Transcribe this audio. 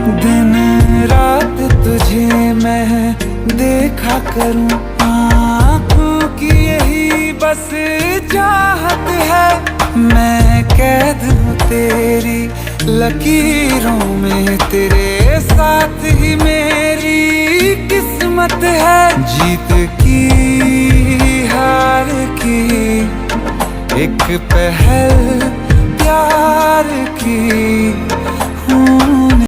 दिन रात तुझे मैं देखा करूं, आँखों की यही बस चाहत है। मैं कैद हूँ तेरी लकीरों में, तेरे साथ ही मेरी किस्मत है। जीत की हार की एक पहल प्यार की हूँ